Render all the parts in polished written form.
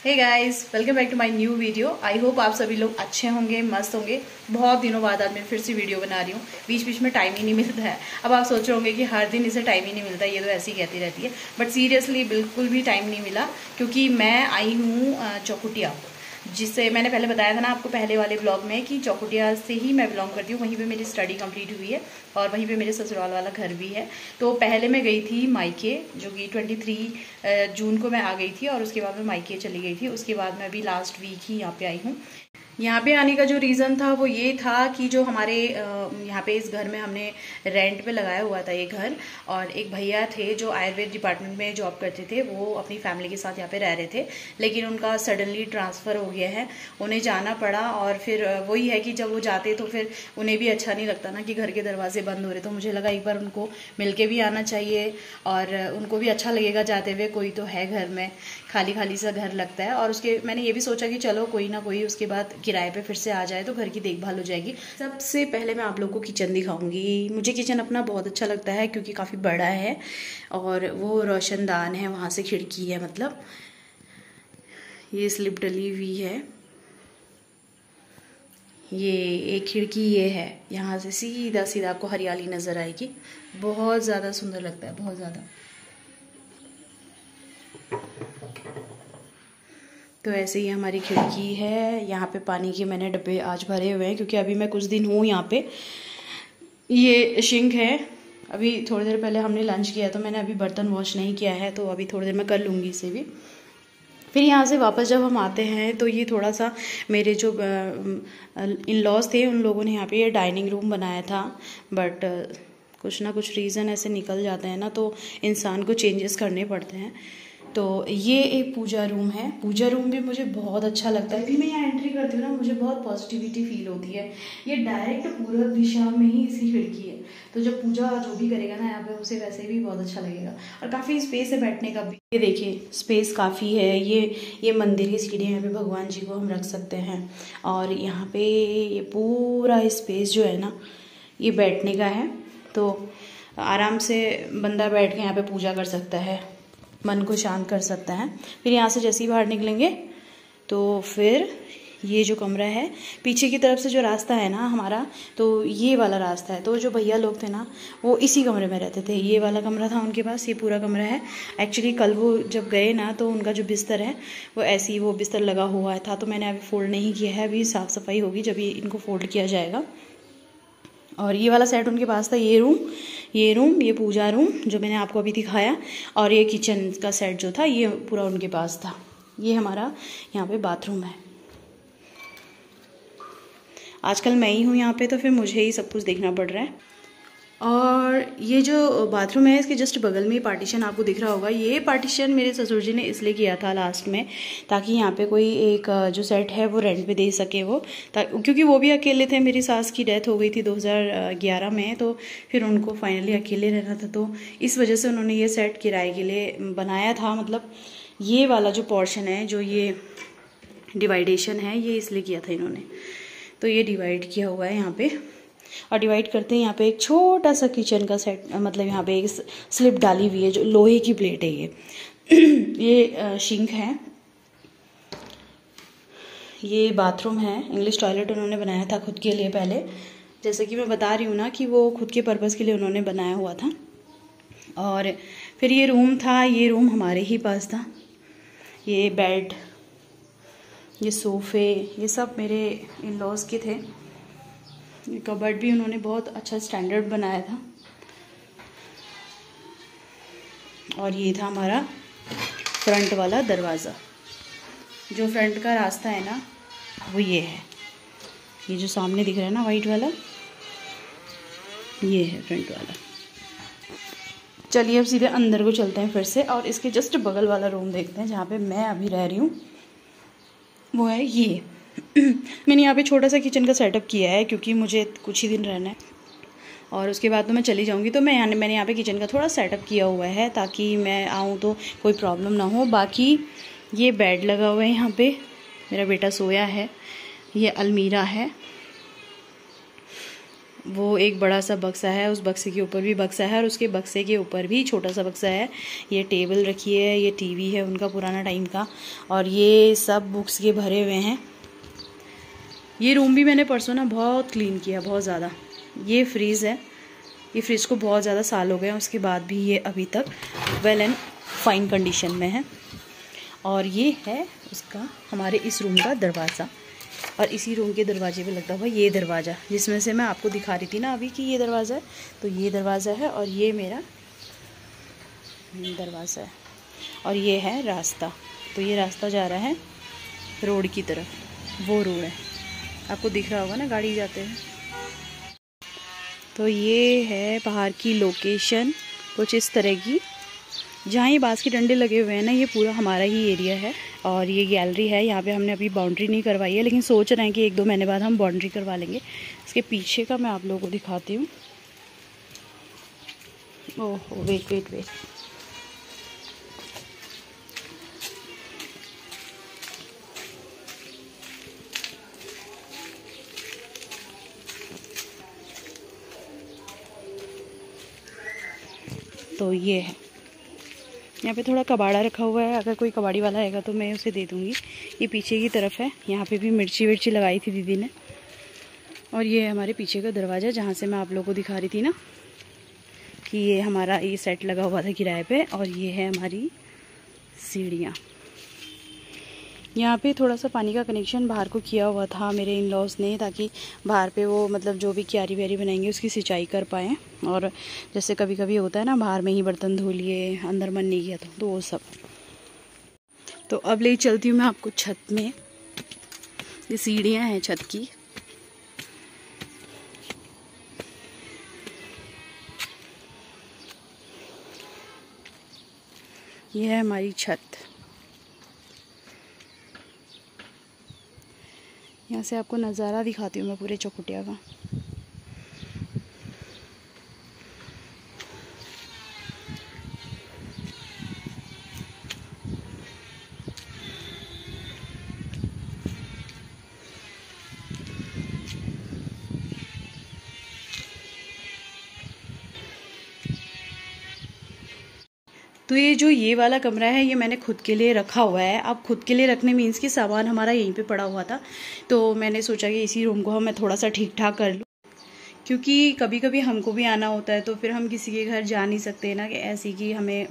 Hey guys, welcome back to my new video. I hope आप सभी लोग अच्छे होंगे, मस्त होंगे। बहुत दिनों बाद आज मैं फिर से वीडियो बना रही हूँ। बीच बीच में टाइम ही नहीं मिलता है। अब आप सोच रहे होंगे कि हर दिन इसे टाइम ही नहीं मिलता, ये तो ऐसे ही कहती रहती है। बट सीरियसली बिल्कुल भी टाइम नहीं मिला, क्योंकि मैं आई हूँ चौकुटिया, जिससे मैंने पहले बताया था ना आपको पहले वाले ब्लॉग में कि चौकुटिया से ही मैं बिलोंग करती हूँ। वहीं पे मेरी स्टडी कंप्लीट हुई है और वहीं पे मेरे ससुराल वाला घर भी है। तो पहले मैं गई थी मायके, जो कि 23 जून को मैं आ गई थी, और उसके बाद मैं मायके चली गई थी। उसके बाद मैं अभी लास्ट वीक ही यहाँ पे आई हूँ। यहाँ पे आने का जो रीज़न था वो ये था कि जो हमारे यहाँ पे इस घर में हमने रेंट पे लगाया हुआ था ये घर, और एक भैया थे जो आयुर्वेद डिपार्टमेंट में जॉब करते थे। वो अपनी फैमिली के साथ यहाँ पे रह रहे थे, लेकिन उनका सडनली ट्रांसफ़र हो गया है, उन्हें जाना पड़ा। और फिर वही है कि जब वो जाते तो फिर उन्हें भी अच्छा नहीं लगता ना कि घर के दरवाजे बंद हो रहे। तो मुझे लगा एक बार उनको मिल के भी आना चाहिए, और उनको भी अच्छा लगेगा जाते हुए, कोई तो है घर में, खाली खाली सा घर लगता है। और उसके मैंने ये भी सोचा कि चलो कोई ना कोई उसके बाद किराए पे फिर से आ जाए तो घर की देखभाल हो जाएगी। सबसे पहले मैं आप लोगों को किचन दिखाऊंगी। मुझे किचन अपना बहुत अच्छा लगता है क्योंकि काफ़ी बड़ा है और वो रोशनदान है, वहाँ से खिड़की है, मतलब ये स्लिप डली हुई है। ये एक खिड़की ये है, यहाँ से सीधा सीधा आपको हरियाली नज़र आएगी। बहुत ज़्यादा सुंदर लगता है, बहुत ज़्यादा। तो ऐसे ही हमारी खिड़की है। यहाँ पे पानी के मैंने डब्बे आज भरे हुए हैं क्योंकि अभी मैं कुछ दिन हूँ यहाँ पे। ये सिंक है, अभी थोड़ी देर पहले हमने लंच किया तो मैंने अभी बर्तन वॉश नहीं किया है, तो अभी थोड़ी देर में कर लूँगी इसे भी। फिर यहाँ से वापस जब हम आते हैं तो ये थोड़ा सा मेरे जो इन लॉज थे उन लोगों ने यहाँ पे ये डाइनिंग रूम बनाया था, बट कुछ ना कुछ रीज़न ऐसे निकल जाते हैं ना, तो इंसान को चेंजेस करने पड़ते हैं। तो ये एक पूजा रूम है। पूजा रूम भी मुझे बहुत अच्छा लगता है। अभी मैं यहाँ एंट्री करती हूँ ना, मुझे बहुत पॉजिटिविटी फील होती है। ये डायरेक्ट पूर्व दिशा में ही इसकी खिड़की है, तो जब पूजा जो भी करेगा ना यहाँ पे, उसे वैसे भी बहुत अच्छा लगेगा। और काफ़ी स्पेस है बैठने का भी। ये देखिए स्पेस काफ़ी है। ये मंदिर की सीढ़ियाँ, यहाँ पे भगवान जी को हम रख सकते हैं। और यहाँ पे ये पूरा स्पेस जो है ना, ये बैठने का है, तो आराम से बंदा बैठ के यहाँ पे पूजा कर सकता है, मन को शांत कर सकता है। फिर यहाँ से जैसे ही बाहर निकलेंगे तो फिर ये जो कमरा है, पीछे की तरफ से जो रास्ता है ना हमारा, तो ये वाला रास्ता है। तो जो भैया लोग थे ना वो इसी कमरे में रहते थे। ये वाला कमरा था उनके पास, ये पूरा कमरा है। एक्चुअली कल वो जब गए ना तो उनका जो बिस्तर है वो ऐसे ही वो बिस्तर लगा हुआ था, तो मैंने अभी फोल्ड नहीं किया है। अभी साफ़ सफाई होगी जब ये इनको फोल्ड किया जाएगा। और ये वाला सेट उनके पास था, ये रूम, ये पूजा रूम जो मैंने आपको अभी दिखाया, और ये किचन का सेट जो था ये पूरा उनके पास था। ये हमारा यहाँ पे बाथरूम है। आजकल मैं ही हूँ यहाँ पे, तो फिर मुझे ही सब कुछ देखना पड़ रहा है। और ये जो बाथरूम है इसके जस्ट बगल में पार्टीशन आपको दिख रहा होगा। ये पार्टीशन मेरे ससुर जी ने इसलिए किया था लास्ट में, ताकि यहाँ पे कोई एक जो सेट है वो रेंट पे दे सके वो, क्योंकि वो भी अकेले थे। मेरी सास की डेथ हो गई थी 2011 में, तो फिर उनको फाइनली अकेले रहना था, तो इस वजह से उन्होंने ये सेट किराए के लिए बनाया था। मतलब ये वाला जो पोर्शन है, जो ये डिवाइडेशन है, ये इसलिए किया था इन्होंने। तो ये डिवाइड किया हुआ है यहाँ पे, और डिवाइड करते हैं यहाँ पे एक छोटा सा किचन का सेट, मतलब यहाँ पे एक स्लिप डाली हुई है जो लोहे की प्लेट है ये सिंक है। ये बाथरूम है। इंग्लिश टॉयलेट उन्होंने बनाया था खुद के लिए पहले, जैसे कि मैं बता रही हूँ ना कि वो खुद के पर्पज़ के लिए उन्होंने बनाया हुआ था। और फिर ये रूम था, ये रूम हमारे ही पास था। ये बेड, ये सोफ़े, ये सब मेरे इन लॉज के थे। ये कबर्ड भी उन्होंने बहुत अच्छा स्टैंडर्ड बनाया था। और ये था हमारा फ्रंट वाला दरवाज़ा। जो फ्रंट का रास्ता है ना वो ये है, ये जो सामने दिख रहा है ना वाइट वाला, ये है फ्रंट वाला। चलिए अब सीधे अंदर को चलते हैं फिर से, और इसके जस्ट बगल वाला रूम देखते हैं जहाँ पे मैं अभी रह रही हूँ। वो है ये मैंने यहाँ पे छोटा सा किचन का सेटअप किया है क्योंकि मुझे कुछ ही दिन रहना है और उसके बाद तो मैं चली जाऊँगी। तो मैंने यहाँ पे किचन का थोड़ा सेटअप किया हुआ है ताकि मैं आऊँ तो कोई प्रॉब्लम ना हो। बाकी ये बेड लगा हुआ है, यहाँ पे मेरा बेटा सोया है। ये अलमीरा है, वो एक बड़ा सा बक्सा है, उस बक्से के ऊपर भी बक्सा है और उसके बक्से के ऊपर भी छोटा सा बक्सा है। ये टेबल रखी है, ये टीवी है उनका पुराना टाइम का, और ये सब बुक्स के भरे हुए हैं। ये रूम भी मैंने परसों ना बहुत क्लीन किया, बहुत ज़्यादा। ये फ्रीज़ है, ये फ्रिज को बहुत ज़्यादा साल हो गए हैं, उसके बाद भी ये अभी तक वेल एंड फाइन कंडीशन में है। और ये है उसका हमारे इस रूम का दरवाज़ा, और इसी रूम के दरवाजे पे लगता हुआ ये दरवाज़ा, जिसमें से मैं आपको दिखा रही थी ना अभी कि ये दरवाज़ा है, तो ये दरवाज़ा है और ये मेरा दरवाज़ा है। और ये है रास्ता, तो ये रास्ता जा रहा है रोड की तरफ, वो रोड है, आपको दिख रहा होगा ना, गाड़ी जाते हैं। तो ये है बाहर की लोकेशन कुछ इस तरह की। जहाँ ये बांस के डंडे लगे हुए हैं ना, ये पूरा हमारा ही एरिया है। और ये गैलरी है, यहाँ पे हमने अभी बाउंड्री नहीं करवाई है, लेकिन सोच रहे हैं कि 1-2 महीने बाद हम बाउंड्री करवा लेंगे। इसके पीछे का मैं आप लोगों को दिखाती हूँ। ओह वेट वेट वेट, तो ये है, यहाँ पे थोड़ा कबाड़ा रखा हुआ है, अगर कोई कबाड़ी वाला आएगा तो मैं उसे दे दूँगी। ये पीछे की तरफ है, यहाँ पे भी मिर्ची विर्ची लगाई थी दीदी ने। और ये हमारे पीछे का दरवाज़ा, जहाँ से मैं आप लोगों को दिखा रही थी ना कि ये हमारा ये सेट लगा हुआ था किराए पे। और ये है हमारी सीढ़ियाँ। यहाँ पे थोड़ा सा पानी का कनेक्शन बाहर को किया हुआ था मेरे इन लॉज ने, ताकि बाहर पे वो मतलब जो भी क्यारी व्यारी बनाएंगे उसकी सिंचाई कर पाएँ। और जैसे कभी कभी होता है ना, बाहर में ही बर्तन धो लिए, अंदर मन नहीं किया तो वो सब। तो अब ले चलती हूँ मैं आपको छत में। ये सीढ़ियाँ हैं छत की। ये है हमारी छत। यहाँ से आपको नज़ारा दिखाती हूँ मैं पूरे चौखुटिया का। तो ये वाला कमरा है, ये मैंने खुद के लिए रखा हुआ है। अब खुद के लिए रखने मीन्स कि सामान हमारा यहीं पे पड़ा हुआ था, तो मैंने सोचा कि इसी रूम को मैं थोड़ा सा ठीक ठाक कर लूँ, क्योंकि कभी कभी हमको भी आना होता है, तो फिर हम किसी के घर जा नहीं सकते ना, कि ऐसी कि हमें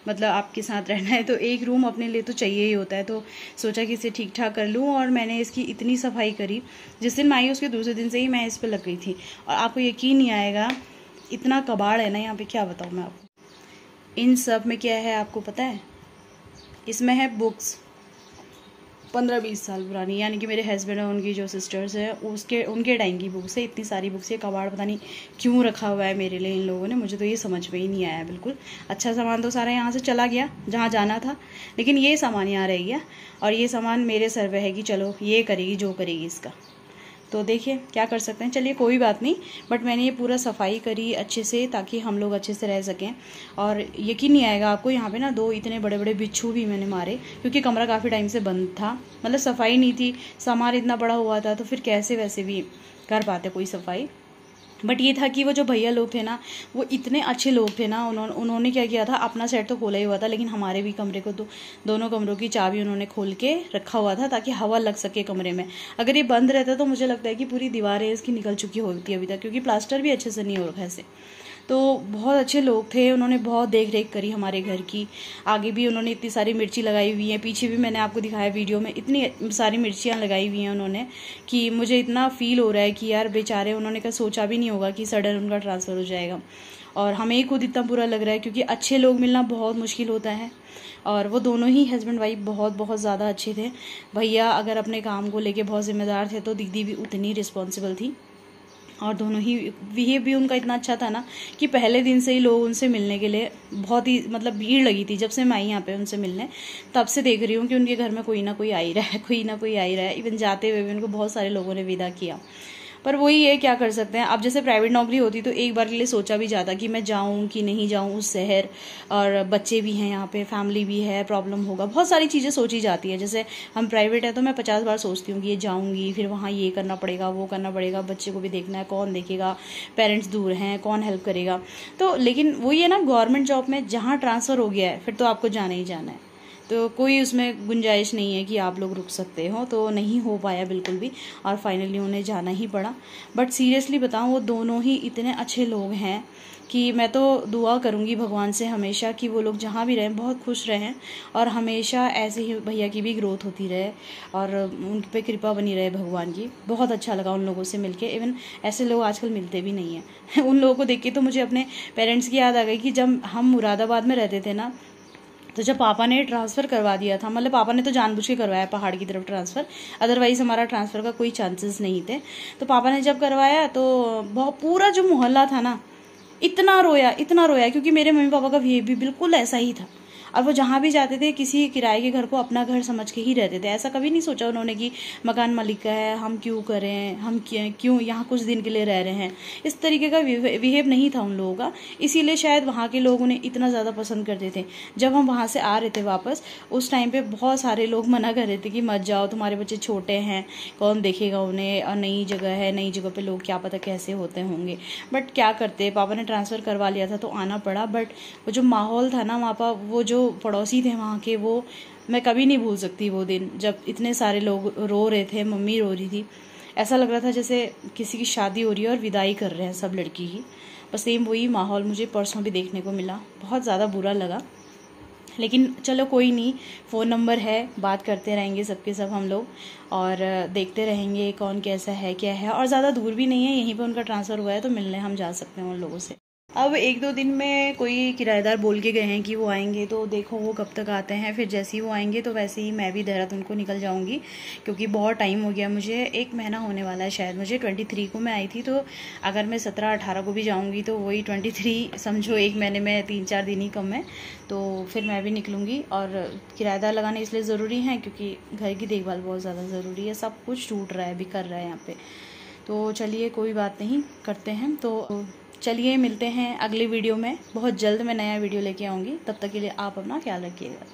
मतलब आपके साथ रहना है, तो एक रूम अपने लिए तो चाहिए ही होता है। तो सोचा कि इसे ठीक ठाक कर लूँ, और मैंने इसकी इतनी सफाई करी। जिस दिन मैं आई उसके दूसरे दिन से ही मैं इस पर लग गई थी, और आपको यकीन नहीं आएगा, इतना कबाड़ है ना यहाँ पे, क्या बताऊँ मैं आपको। इन सब में क्या है आपको पता है, इसमें है बुक्स 15-20 साल पुरानी, यानी कि मेरे हस्बैंड और उनकी जो सिस्टर्स हैं उनके टाइम की बुक्स है। इतनी सारी बुक्स, ये कबाड़ पता नहीं क्यों रखा हुआ है मेरे लिए इन लोगों ने, मुझे तो ये समझ में ही नहीं आया बिल्कुल। अच्छा सामान तो सारा यहाँ से चला गया जहाँ जाना था, लेकिन ये सामान यहाँ रह गया, और ये सामान मेरे सर पे है कि चलो ये करेगी जो करेगी इसका। तो देखिए क्या कर सकते हैं, चलिए कोई बात नहीं। बट मैंने ये पूरा सफाई करी अच्छे से, ताकि हम लोग अच्छे से रह सकें। और यकीन नहीं आएगा आपको, यहाँ पे ना 2 इतने बड़े बड़े बिच्छू भी मैंने मारे, क्योंकि कमरा काफ़ी टाइम से बंद था, मतलब सफाई नहीं थी, सामान इतना बड़ा हुआ था, तो फिर कैसे वैसे भी कर पाते कोई सफाई। बट ये था कि वो जो भैया लोग थे ना, वो इतने अच्छे लोग थे ना, उन्होंने क्या किया था, अपना सेट तो खोला ही हुआ था, लेकिन हमारे भी कमरे को तो दोनों कमरों की चाबी उन्होंने खोल के रखा हुआ था, ताकि हवा लग सके कमरे में। अगर ये बंद रहता तो मुझे लगता है कि पूरी दीवारें इसकी निकल चुकी होती अभी तक, क्योंकि प्लास्टर भी अच्छे से नहीं हो रखा है इसे। तो बहुत अच्छे लोग थे, उन्होंने बहुत देख रेख करी हमारे घर की। आगे भी उन्होंने इतनी सारी मिर्ची लगाई हुई है, पीछे भी मैंने आपको दिखाया वीडियो में, इतनी सारी मिर्चियाँ लगाई हुई हैं उन्होंने, कि मुझे इतना फील हो रहा है कि यार बेचारे, उन्होंने कहा सोचा भी नहीं होगा कि सडन उनका ट्रांसफ़र हो जाएगा। और हमें ही खुद इतना बुरा लग रहा है, क्योंकि अच्छे लोग मिलना बहुत मुश्किल होता है। और वो दोनों ही हस्बैंड वाइफ बहुत बहुत ज़्यादा अच्छे थे। भैया अगर अपने काम को लेके बहुत जिम्मेदार थे, तो दीदी भी उतनी रिस्पॉन्सिबल थी। और दोनों ही बिहेव भी उनका इतना अच्छा था ना, कि पहले दिन से ही लोग उनसे मिलने के लिए बहुत ही मतलब भीड़ लगी थी। जब से मैं आई यहाँ पे उनसे मिलने, तब से देख रही हूँ कि उनके घर में कोई ना कोई आ ही रहा है, कोई ना कोई आ ही रहा है। इवन जाते हुए भी उनको बहुत सारे लोगों ने विदा किया। पर वही है, क्या कर सकते हैं। अब जैसे प्राइवेट नौकरी होती तो एक बार के लिए सोचा भी जाता कि मैं जाऊं कि नहीं जाऊं उस शहर, और बच्चे भी हैं यहाँ पे, फैमिली भी है, प्रॉब्लम होगा, बहुत सारी चीज़ें सोची जाती है। जैसे हम प्राइवेट है तो मैं 50 बार सोचती हूँ कि ये जाऊँगी, फिर वहाँ ये करना पड़ेगा, वो करना पड़ेगा, बच्चे को भी देखना है, कौन देखेगा, पेरेंट्स दूर हैं, कौन हेल्प करेगा। तो लेकिन वही है ना, गवर्नमेंट जॉब में जहाँ ट्रांसफ़र हो गया है फिर तो आपको जाना ही जाना है, तो कोई उसमें गुंजाइश नहीं है कि आप लोग रुक सकते हो। तो नहीं हो पाया बिल्कुल भी, और फाइनली उन्हें जाना ही पड़ा। बट सीरियसली बताऊं, वो दोनों ही इतने अच्छे लोग हैं कि मैं तो दुआ करूंगी भगवान से हमेशा कि वो लोग जहाँ भी रहें बहुत खुश रहें, और हमेशा ऐसे ही भैया की भी ग्रोथ होती रहे और उन पे कृपा बनी रहे भगवान की। बहुत अच्छा लगा उन लोगों से मिलके, इवन ऐसे लोग आजकल मिलते भी नहीं हैं। उन लोगों को देख के तो मुझे अपने पेरेंट्स की याद आ गई कि जब हम मुरादाबाद में रहते थे ना, तो जब पापा ने ट्रांसफ़र करवा दिया था, मतलब पापा ने तो जानबूझ के करवाया पहाड़ की तरफ ट्रांसफ़र, अदरवाइज़ हमारा ट्रांसफ़र का कोई चांसेस नहीं थे। तो पापा ने जब करवाया तो बहुत, पूरा जो मोहल्ला था ना, इतना रोया, क्योंकि मेरे मम्मी पापा का बिहेव भी बिल्कुल ऐसा ही था। और वो जहाँ भी जाते थे किसी किराए के घर को अपना घर समझ के ही रहते थे। ऐसा कभी नहीं सोचा उन्होंने कि मकान मालिक का है, हम क्यों करें, हम क्यों यहाँ कुछ दिन के लिए रह रहे हैं। इस तरीके का बिहेव नहीं था उन लोगों का, इसीलिए शायद वहाँ के लोग उन्हें इतना ज़्यादा पसंद करते थे। जब हम वहाँ से आ रहे थे वापस, उस टाइम पे बहुत सारे लोग मना कर रहे थे कि मत जाओ, तुम्हारे बच्चे छोटे हैं, कौन देखेगा उन्हें, और नई जगह है, नई जगह पे लोग क्या पता कैसे होते होंगे। बट क्या करते, पापा ने ट्रांसफ़र करवा लिया था तो आना पड़ा। बट वो जो माहौल था ना वहाँ पर, वो जो पड़ोसी थे वहाँ के, वो मैं कभी नहीं भूल सकती। वो दिन जब इतने सारे लोग रो रहे थे, मम्मी रो रही थी, ऐसा लग रहा था जैसे किसी की शादी हो रही है और विदाई कर रहे हैं सब लड़की की। बस सेम वही माहौल मुझे परसों भी देखने को मिला, बहुत ज़्यादा बुरा लगा। लेकिन चलो कोई नहीं, फ़ोन नंबर है, बात करते रहेंगे सबके सब हम लोग, और देखते रहेंगे कौन कैसा है क्या है। और ज़्यादा दूर भी नहीं है, यहीं पे उनका ट्रांसफ़र हुआ है तो मिलने हम जा सकते हैं उन लोगों से। अब 1-2 दिन में कोई किराएदार बोल के गए हैं कि वो आएंगे, तो देखो वो कब तक आते हैं। फिर जैसे ही वो आएंगे तो वैसे ही मैं भी देहरादून को निकल जाऊंगी, क्योंकि बहुत टाइम हो गया मुझे, 1 महीना होने वाला है शायद मुझे। 23 को मैं आई थी, तो अगर मैं 17-18 को भी जाऊंगी तो वही 23 समझो, 1 महीने में 3-4 दिन ही कम है। तो फिर मैं भी निकलूँगी, और किराएदार लगाने इसलिए ज़रूरी हैं क्योंकि घर की देखभाल बहुत ज़्यादा ज़रूरी है। सब कुछ टूट रहा है, बिखर रहा है यहाँ पर। तो चलिए कोई बात नहीं, करते हैं। तो चलिए मिलते हैं अगली वीडियो में, बहुत जल्द मैं नया वीडियो लेके आऊँगी। तब तक के लिए आप अपना ख्याल रखिएगा।